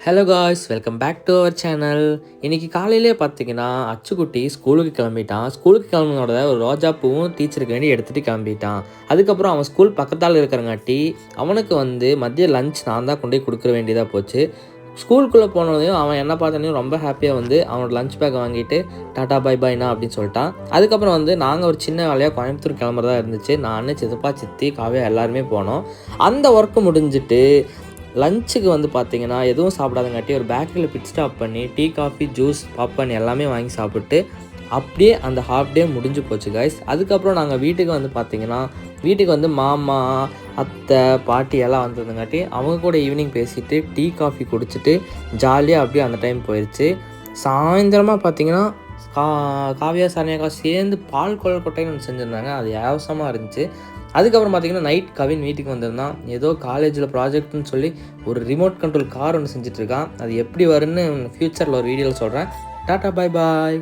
Hello guys, welcome back to our channel. இன்றைக்கி காலையிலே பார்த்தீங்கன்னா அச்சுக்குட்டி ஸ்கூலுக்கு கிளம்பிட்டான். ஸ்கூலுக்கு கிளம்பினோட ஒரு ரோஜா பூவும் டீச்சருக்கு வேண்டி எடுத்துகிட்டு கிளம்பிட்டான். அதுக்கப்புறம் அவன் ஸ்கூல் பக்கத்தால் இருக்கிறங்காட்டி அவனுக்கு மதிய லஞ்ச் நான் தான் கொண்டு போய் கொடுக்குற வேண்டியதாக போச்சு. ஸ்கூலுக்குள்ளே போனதையும் அவன் என்ன பார்த்தோன்னையும் ரொம்ப ஹாப்பியாக அவனோட லஞ்ச் பேக்கை வாங்கிட்டு டாட்டா பை பாய்னா அப்படின்னு சொல்லிட்டான். அதுக்கப்புறம் நாங்கள் ஒரு சின்ன வேலையாக கோயம்புத்தூர் கிளம்புறதா இருந்துச்சு. நான், சித்தப்பா, சித்தி, காவியா எல்லாருமே போனோம். அந்த ஒர்க்கு முடிஞ்சிட்டு லஞ்சுக்கு பார்த்தீங்கன்னா எதுவும் சாப்பிடாதங்காட்டி ஒரு பேக்கரியில் பிட் ஸ்டாப் பண்ணி டீ, காஃபி, ஜூஸ், பாப்கார்ன் எல்லாமே வாங்கி சாப்பிட்டு அப்படியே அந்த ஹாஃப் டே முடிஞ்சு போச்சு காய்ஸ். அதுக்கப்புறம் நாங்கள் வீட்டுக்கு பார்த்தீங்கன்னா வீட்டுக்கு மாமா, அத்தை, பாட்டி எல்லாம் வந்ததுங்காட்டி அவங்க கூட ஈவினிங் பேசிவிட்டு டீ, காஃபி குடிச்சிட்டு ஜாலியாக அப்படியே அந்த டைம் போயிடுச்சு. சாயந்தரமாக பார்த்தீங்கன்னா காவியா, சரண்யாக்கா சேர்ந்து பால் கொட்டைன்னு ஒன்று செஞ்சுருந்தாங்க. அது ஏவசமாக இருந்துச்சு. அதுக்கப்புறம் பார்த்தீங்கன்னா நைட் கவின் வீட்டுக்கு வந்திருந்தான். ஏதோ காலேஜில் ப்ராஜெக்ட்னு சொல்லி ஒரு ரிமோட் கண்ட்ரோல் கார் ஒன்று செஞ்சிட்ருக்கான். அது எப்படி வரும்னு ஃப்யூச்சரில் ஒரு வீடியோவில் சொல்கிறேன். டாட்டா, பாய் பாய்.